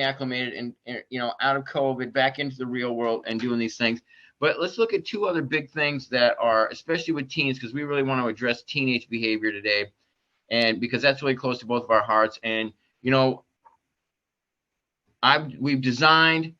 acclimated and out of COVID, back into the real world and doing these things. But let's look at two other big things that are, especially with teens, because we really want to address teenage behavior today, and because that's really close to both of our hearts. And we've designed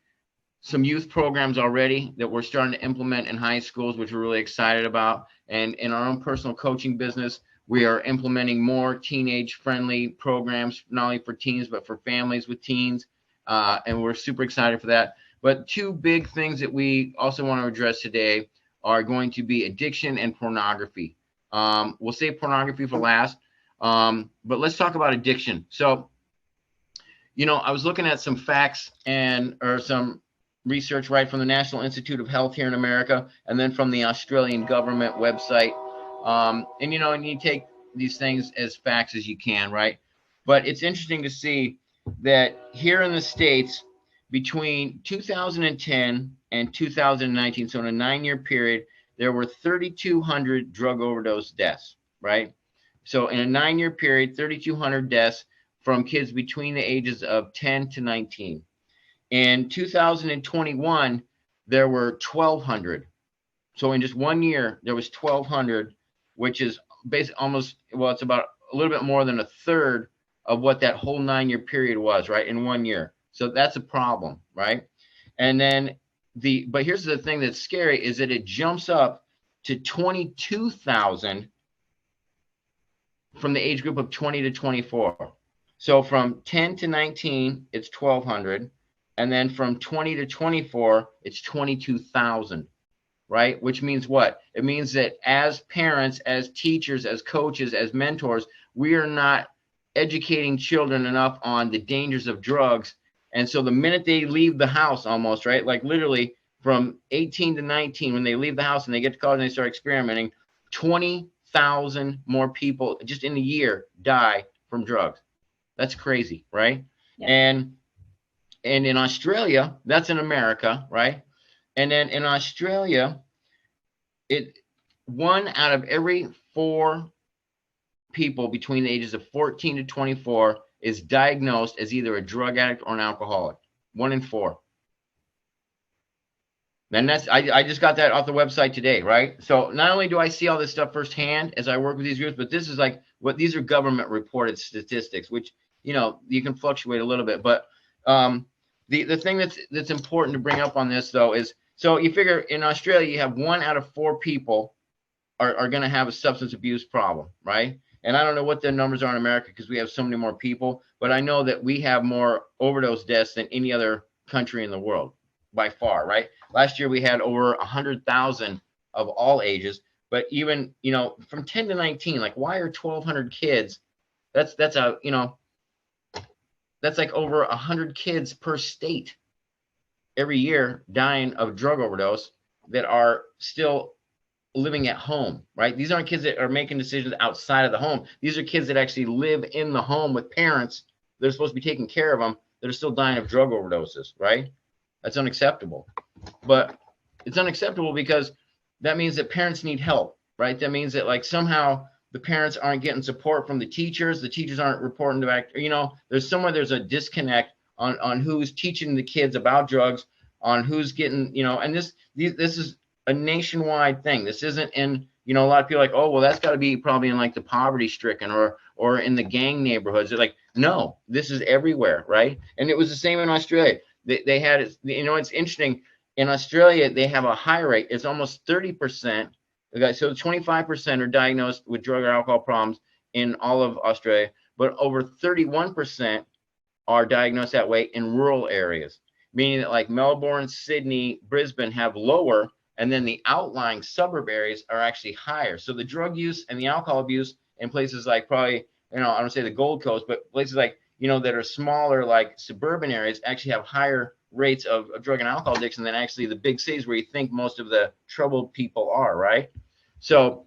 some youth programs already that we're starting to implement in high schools, which we're really excited about. And in our own personal coaching business, we are implementing more teenage-friendly programs, not only for teens, but for families with teens. And we're super excited for that. But two big things that we also want to address today are going to be addiction and pornography. We'll save pornography for last, but let's talk about addiction. So, I was looking at some facts or some research right from the National Institute of Health here in America, and then from the Australian government website. And you take these things as facts as you can, right? But it's interesting to see that here in the States, between 2010 and 2019, so in a 9-year period, there were 3,200 drug overdose deaths, right? So in a 9-year period, 3,200 deaths from kids between the ages of 10 to 19. In 2021, there were 1,200. So in just 1 year, there was 1,200, which is basically it's about a little bit more than a third of what that whole 9-year period was, right, in 1 year. So that's a problem, right? And then but here's the thing that's scary is that it jumps up to 22,000 from the age group of 20 to 24. So from 10 to 19, it's 1,200. And then from 20 to 24, it's 22,000, right? Which means what? It means that as parents, as teachers, as coaches, as mentors, we are not educating children enough on the dangers of drugs. And so the minute they leave the house almost, right? Like literally from 18 to 19, when they leave the house and they get to college and they start experimenting, 20,000 more people just in a year die from drugs. That's crazy, right? Yeah. And in Australia, that's in America, right? And then in Australia, 1 out of every 4 people between the ages of 14 to 24 is diagnosed as either a drug addict or an alcoholic. 1 in 4. And I just got that off the website today, right? So not only do I see all this stuff firsthand as I work with these groups, but this is like these are government reported statistics, which you can fluctuate a little bit. But the thing that's important to bring up on this though is, so you figure in Australia you have 1 out of 4 people are going to have a substance abuse problem, right? And I don't know what the numbers are in America because we have so many more people, but I know that we have more overdose deaths than any other country in the world by far, right? Last year we had over 100,000 of all ages, but even, from 10 to 19, like why are 1,200 kids? That's like over 100 kids per state every year dying of drug overdose that are still living at home, right? These aren't kids that are making decisions outside of the home. These are kids that actually live in the home with parents that are supposed to be taking care of them that are still dying of drug overdoses, right? That's unacceptable. But it's unacceptable because that means that parents need help, right? That means that like somehow the parents aren't getting support from the teachers aren't reporting back, there's a disconnect on who's teaching the kids about drugs, on who's getting, and this is a nationwide thing. This isn't in, a lot of people are like, oh, well, that's got to be probably in like the poverty stricken or in the gang neighborhoods. They're like, no, this is everywhere, right? And it was the same in Australia. They had, it's interesting. In Australia, they have a high rate. It's almost 30%. So 25% are diagnosed with drug or alcohol problems in all of Australia, but over 31% are diagnosed that way in rural areas, meaning that like Melbourne, Sydney, Brisbane have lower, and then the outlying suburb areas are actually higher. So the drug use and the alcohol abuse in places like probably, I don't say the Gold Coast, but places like, that are smaller, like suburban areas, actually have higher rates of drug and alcohol addiction than actually the big cities where you think most of the troubled people are, right? So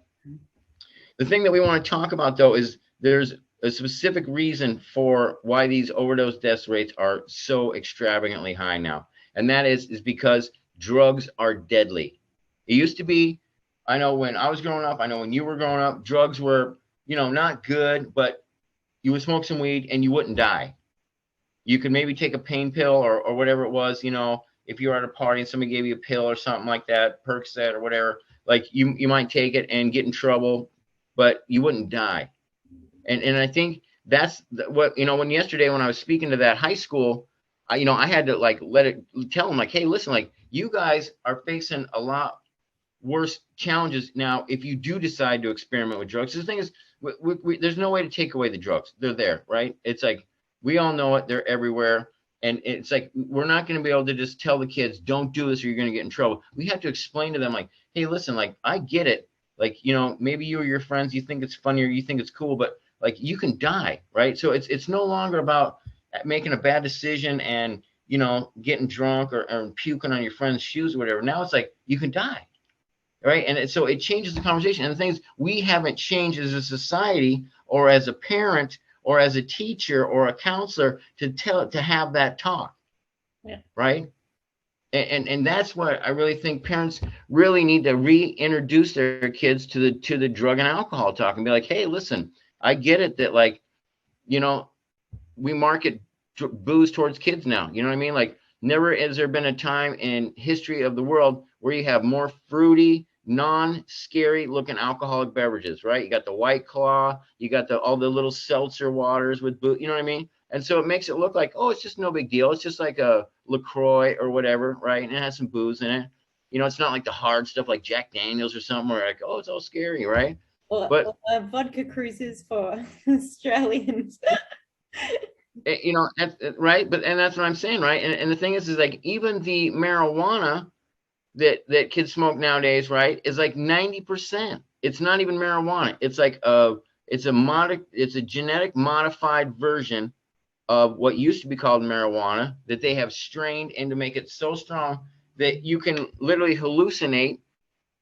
the thing that we want to talk about, though, is there's a specific reason for why these overdose death rates are so extravagantly high now. And that is because drugs are deadly. It used to be, I know when I was growing up, I know when you were growing up, drugs were, not good, but you would smoke some weed and you wouldn't die. you could maybe take a pain pill or whatever it was, you know, if you were at a party and somebody gave you a pill or something like that, Percocet or whatever, like you might take it and get in trouble, but you wouldn't die. And I think that's what, you know, when yesterday when I was speaking to that high school, I had to like tell them like, hey, listen, like you guys are facing a lot worse challenges now if you do decide to experiment with drugs. The thing is, there's no way to take away the drugs. They're there, right? It's like we all know it. They're everywhere. And it's like we're not going to be able to just tell the kids, don't do this or you're going to get in trouble. We have to explain to them like, hey, listen, like I get it. Like, you know, maybe you or your friends, you think it's funny or you think it's cool, but like you can die, right? So it's no longer about making a bad decision and, you know, getting drunk or puking on your friend's shoes or whatever. Now it's like you can die. Right. And so it changes the conversation. And the thing is, we haven't changed as a society or as a parent or as a teacher or a counselor to have that talk. Yeah. Right. And that's what I really think parents really need to reintroduce their kids to the drug and alcohol talk and be like, hey, listen, I get it that like, you know, we market booze towards kids now. You know what I mean? Like never has there been a time in history of the world where you have more fruity, non-scary looking alcoholic beverages, right? You got the White Claw, you got all the little seltzer waters with booze, you know what I mean? And so it makes it look like, oh, it's just no big deal. It's just like a LaCroix or whatever, right? And it has some booze in it. You know, it's not like the hard stuff like Jack Daniels or something where like, oh, it's all scary, right? Or But vodka cruises for Australians. you know, right. But and that's what I'm saying, right? And the thing is like even the marijuana that kids smoke nowadays, right, is like 90%. It's not even marijuana. It's like it's a genetic modified version of what used to be called marijuana that they have strained and to make it so strong that you can literally hallucinate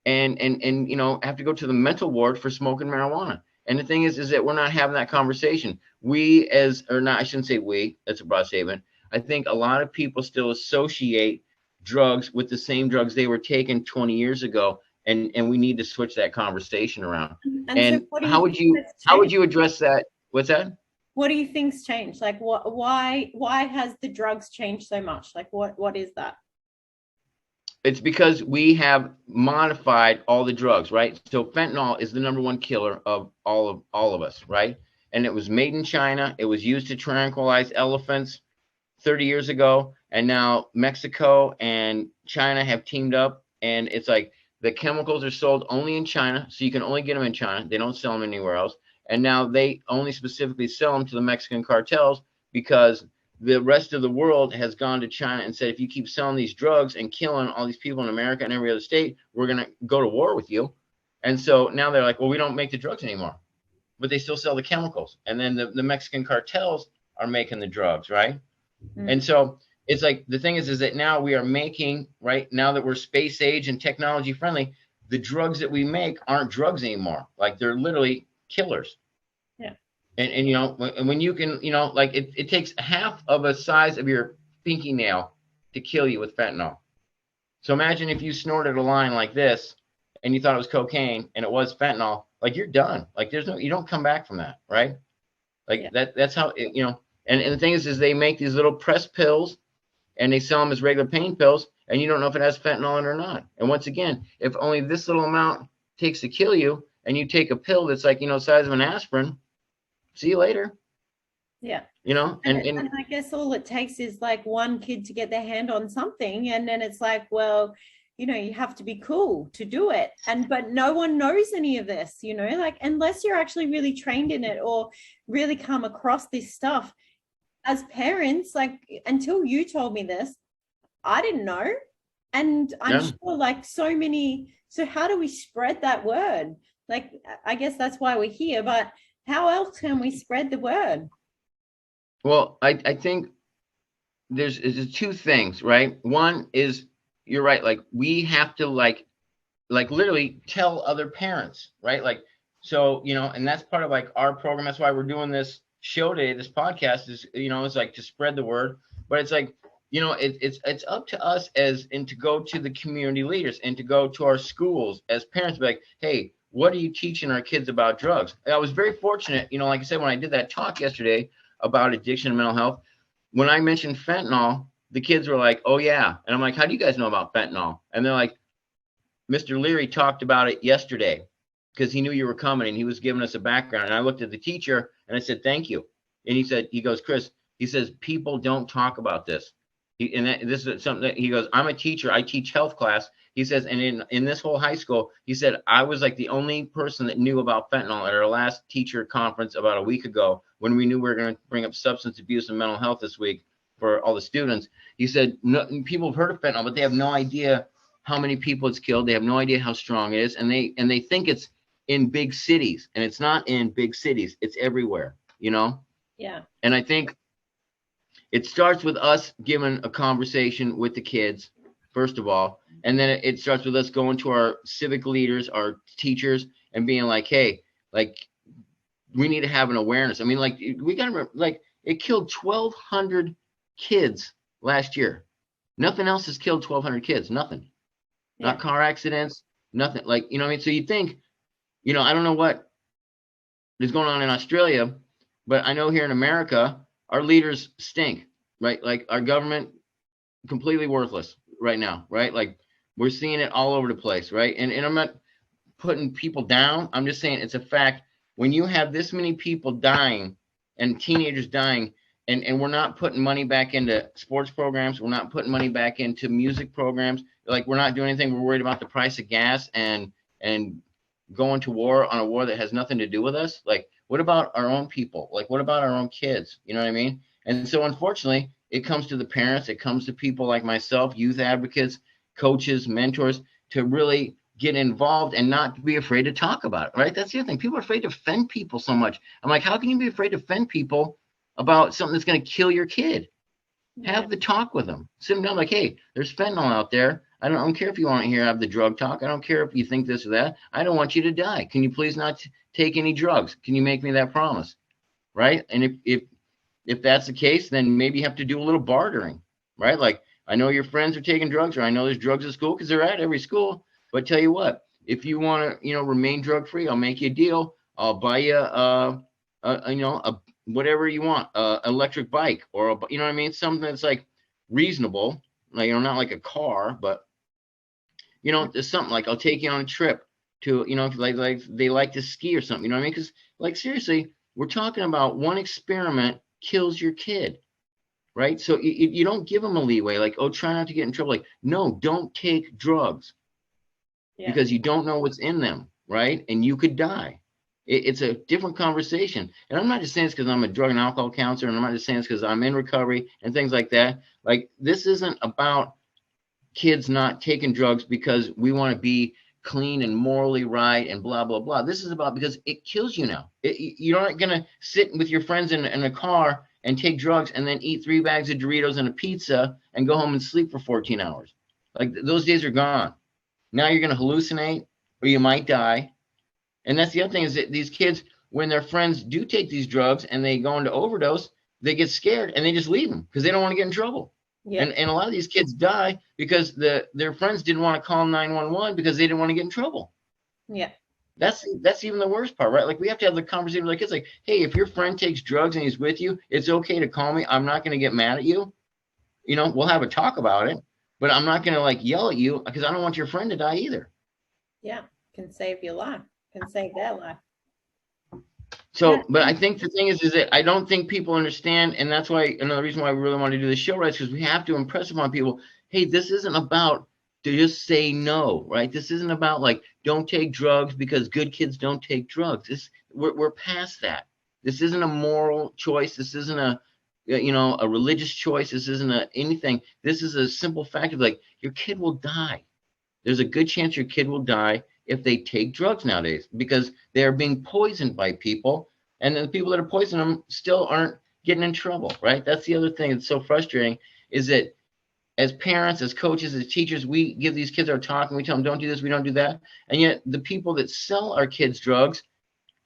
and you know have to go to the mental ward for smoking marijuana. And the thing is that we're not having that conversation. We as or not, I shouldn't say we. That's a broad statement. I think a lot of people still associate drugs with the same drugs they were taking 20 years ago, and we need to switch that conversation around. And so And what do you think has how would changed? you address that? What's that? What do you think's changed? Like why has the drugs changed so much? Like what is that? It's because we have modified all the drugs, right? So fentanyl is the number one killer of all of us, right? And it was made in China. It was used to tranquilize elephants 30 years ago, and now Mexico and China have teamed up, and it's like the chemicals are sold only in China, so you can only get them in China. They don't sell them anywhere else, and now they only specifically sell them to the Mexican cartels because the rest of the world has gone to China and said, if you keep selling these drugs and killing all these people in America and every other state, we're going to go to war with you. And so now they're like, well, we don't make the drugs anymore, but they still sell the chemicals. And then the Mexican cartels are making the drugs, right? And so it's like the thing is that now we are making, right now that we're space age and technology friendly, the drugs that we make aren't drugs anymore. Like they're literally killers. Yeah. And you know, when you can, you know, like it takes half of a size of your pinky nail to kill you with fentanyl. So imagine if you snorted a line like this and you thought it was cocaine and it was fentanyl, like you're done. Like you don't come back from that, right? Like Yeah. that's how it, you know. And the thing is they make these little pressed pills and they sell them as regular pain pills, and you don't know if it has fentanyl in it or not. And once again, if only this little amount takes to kill you, and you take a pill that's like, you know, size of an aspirin, see you later. Yeah. You know, And I guess all it takes is like one kid to get their hand on something, and then it's like, well, you have to be cool to do it. But no one knows any of this, like unless you're actually really trained in it or really come across this stuff as parents, like until you told me this, I didn't know. And I'm yeah. sure like so how do we spread that word? Like, I guess that's why we're here, but how else can we spread the word? Well, I think there's two things, right? One is you're right. Like we have to like literally tell other parents, right? Like, so, you know, and that's part of like our program. That's why we're doing this show today. This podcast is, you know, it's like to spread the word, but it's like, you know, it's up to us and to go to the community leaders and to go to our schools as parents, be like, hey, what are you teaching our kids about drugs? And I was very fortunate, you know, like I said, when I did that talk yesterday about addiction and mental health, when I mentioned fentanyl, the kids were like, oh yeah. And I'm like, how do you guys know about fentanyl? And they're like, Mr. Leary talked about it yesterday because he knew you were coming and he was giving us a background. And I looked at the teacher and I said, thank you. And he goes, Chris, he says, people don't talk about this. This is something that he goes, I'm a teacher. I teach health class. He says, and in this whole high school, he said, I was like the only person that knew about fentanyl at our last teacher conference about a week ago when we knew we were going to bring up substance abuse and mental health this week for all the students. He said, no, people have heard of fentanyl, but they have no idea how many people it's killed. They have no idea how strong it is. And they think it's in big cities, and it's not in big cities. It's everywhere, you know? Yeah. And I think it starts with us giving a conversation with the kids, first of all. And then it starts with us going to our civic leaders, our teachers, and being like, hey, like, we need to have an awareness. I mean, like, we got to remember, like, it killed 1,200 kids last year. Nothing else has killed 1,200 kids. Nothing. Yeah. Not car accidents, nothing. Like, you know what I mean? So you think, you know, I don't know what is going on in Australia, but I know here in America, our leaders stink, right? Like, our government, completely worthless right now, right? Like, we're seeing it all over the place, right? And I'm not putting people down. I'm just saying it's a fact. When you have this many people dying and teenagers dying, and we're not putting money back into sports programs, we're not putting money back into music programs, like, we're not doing anything. We're worried about the price of gas and going to war on a war that has nothing to do with us. Like, what about our own people? Like, what about our own kids? You know what I mean? And so, unfortunately, it comes to the parents, it comes to people like myself, youth advocates, coaches, mentors, to really get involved and not be afraid to talk about it, right? That's the other thing. People are afraid to offend people so much. I'm like, how can you be afraid to offend people about something that's going to kill your kid? Yeah. Have the talk with them. Sit them down like, hey, there's fentanyl out there. I don't care if you want to hear have the drug talk. I don't care if you think this or that. I don't want you to die. Can you please not take any drugs? Can you make me that promise? Right? And if that's the case, then maybe you have to do a little bartering, right? Like, I know your friends are taking drugs, or I know there's drugs at school, because they're at every school. But tell you what, if you want to, you know, remain drug free, I'll make you a deal. I'll buy you whatever you want, electric bike, or you know what I mean, something that's like reasonable, like, you know, not like a car, but you know, there's something like, I'll take you on a trip to, you know, like they like to ski or something, you know what I mean? Because, like, seriously, we're talking about one experiment kills your kid, right? So you don't give them a leeway, like, oh, try not to get in trouble. Like, no, don't take drugs. Yeah. Because you don't know what's in them, right? And you could die. It's a different conversation. And I'm not just saying this because I'm a drug and alcohol counselor, and I'm not just saying this because I'm in recovery and things like that. Like, this isn't about kids not taking drugs because we want to be clean and morally right and blah, blah, blah. This is about because it kills you now. You're not going to sit with your friends in a car and take drugs and then eat 3 bags of Doritos and a pizza and go home and sleep for 14 hours. Like, those days are gone. Now you're going to hallucinate, or you might die. And that's the other thing, is that these kids, when their friends do take these drugs and they go into overdose, they get scared and they just leave them because they don't want to get in trouble. Yeah. And a lot of these kids die because their friends didn't want to call 911 because they didn't want to get in trouble. Yeah. That's even the worst part, right? Like, we have to have the conversation with the kids, like, hey, if your friend takes drugs and he's with you, it's okay to call me. I'm not going to get mad at you. You know, we'll have a talk about it. But I'm not going to, like, yell at you because I don't want your friend to die either. Yeah, can save your life, can save their life. So, but I think the thing is that I don't think people understand, and that's why another reason why we really want to do this show, right? Because we have to impress upon people, hey, this isn't about to just say no, right? This isn't about, like, don't take drugs because good kids don't take drugs. We're past that. This isn't a moral choice. This isn't a religious choice. This isn't anything. This is a simple fact of, like, your kid will die. There's a good chance your kid will die if they take drugs nowadays because they're being poisoned by people, and the people that are poisoning them still aren't getting in trouble, right? That's the other thing that's so frustrating, is that as parents, as coaches, as teachers, we give these kids our talk and we tell them, don't do this, we don't do that. And yet the people that sell our kids drugs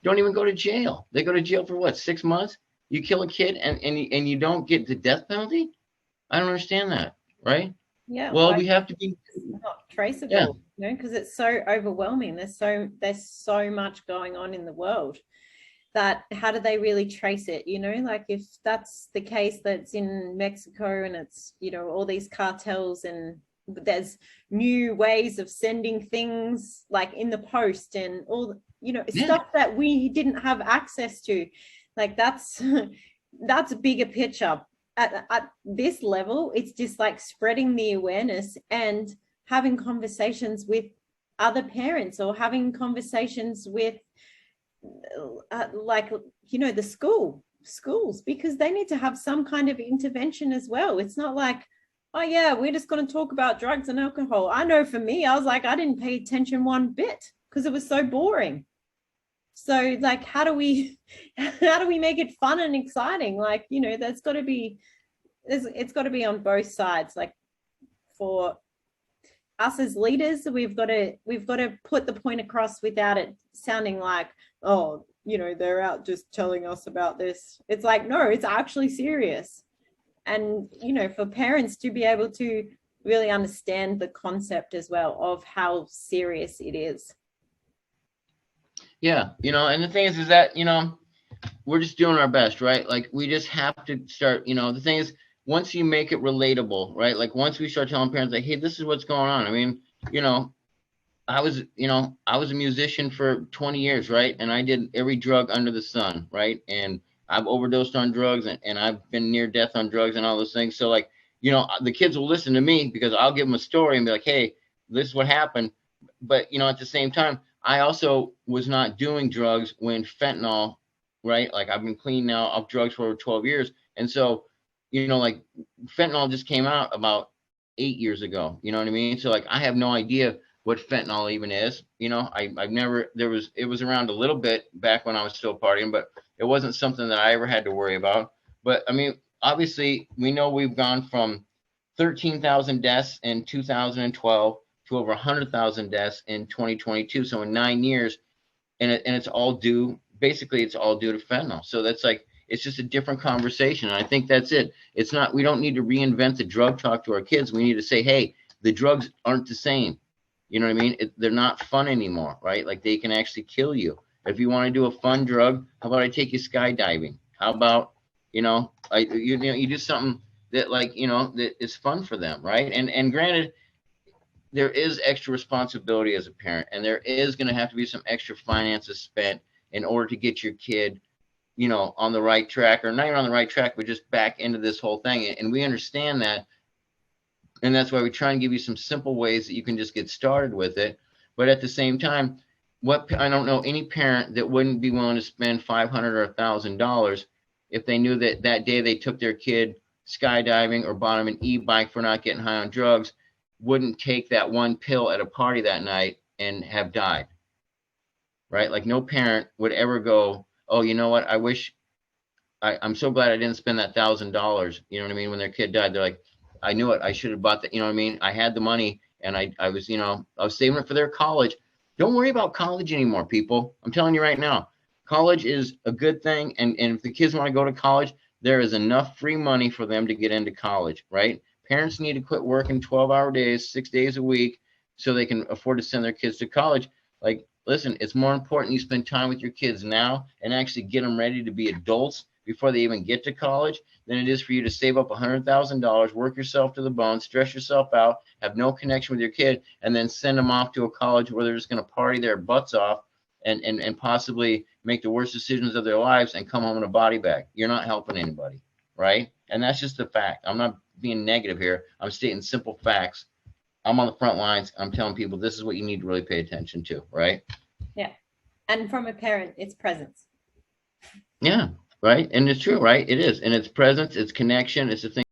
don't even go to jail. They go to jail for what, 6 months? You kill a kid and you don't get the death penalty? I don't understand that, right? Yeah. Well, we have to be not traceable, because it's so overwhelming. There's so much going on in the world. that how do they really trace it? Like if that's the case, that's in Mexico and it's, all these cartels and there's new ways of sending things like in the post and all, stuff that we didn't have access to. Like that's a bigger picture. At this level, it's just like spreading the awareness and having conversations with other parents or having conversations with the schools, because they need to have some kind of intervention as well. It's not like, oh yeah, we're just going to talk about drugs and alcohol. I know for me, I was like, I didn't pay attention one bit because it was so boring. So like, how do we make it fun and exciting? Like, it's got to be on both sides. Like for us as leaders, we've got to put the point across without it sounding like, oh, they're out just telling us about this. It's like, no, it's actually serious. And, for parents to be able to really understand the concept as well of how serious it is. Yeah. And the thing is that, we're just doing our best, right? Like we just have to start, the thing is, once you make it relatable, right? Like once we start telling parents like, hey, this is what's going on. I mean, I was a musician for 20 years, right? And I did every drug under the sun, right? And I've overdosed on drugs and I've been near death on drugs and all those things. So like, the kids will listen to me because I'll give them a story and be like, hey, this is what happened. But, at the same time, I also was not doing drugs when fentanyl, right? Like I've been clean now of drugs for over 12 years. And so, like fentanyl just came out about 8 years ago. You know what I mean? So like, I have no idea what fentanyl even is. I've never, it was around a little bit back when I was still partying, but it wasn't something that I ever had to worry about. But I mean, obviously we know we've gone from 13,000 deaths in 2012 to over 100,000 deaths in 2022. So in 9 years, and it's all due, basically it's all due to fentanyl. So that's like, it's just a different conversation. And I think that's it. It's not, we don't need to reinvent the drug talk to our kids. We need to say, hey, the drugs aren't the same. You know what I mean? They're not fun anymore, right? Like they can actually kill you. If you want to do a fun drug, how about I take you skydiving? How about, you do something that like, that is fun for them, right? And granted, there is extra responsibility as a parent, and there is going to have to be some extra finances spent in order to get your kid, on the right track, or not even on the right track, but just back into this whole thing. And we understand that. And that's why we try and give you some simple ways that you can just get started with it. But at the same time, I don't know any parent that wouldn't be willing to spend $500 or $1,000 if they knew that that day they took their kid skydiving or bought him an e-bike for not getting high on drugs, wouldn't take that one pill at a party that night and have died, right? Like no parent would ever go, oh, you know what? I'm so glad I didn't spend that $1,000. You know what I mean? When their kid died, they're like, I knew it. I should have bought that. You know what I mean? I had the money and I was saving it for their college. Don't worry about college anymore, people. I'm telling you right now, college is a good thing. And if the kids want to go to college, there is enough free money for them to get into college, right? Parents need to quit working 12-hour days, 6 days a week, so they can afford to send their kids to college. Like, listen, it's more important you spend time with your kids now and actually get them ready to be adults before they even get to college than it is for you to save up $100,000, work yourself to the bone, stress yourself out, have no connection with your kid, and then send them off to a college where they're just going to party their butts off and possibly make the worst decisions of their lives and come home in a body bag. You're not helping anybody, right? And that's just the fact. I'm not being negative here. I'm stating simple facts. I'm on the front lines. I'm telling people this is what you need to really pay attention to, right? Yeah. And from a parent, it's presence. Yeah. Right. And it's true, right? It is. And it's presence, it's connection. It's the thing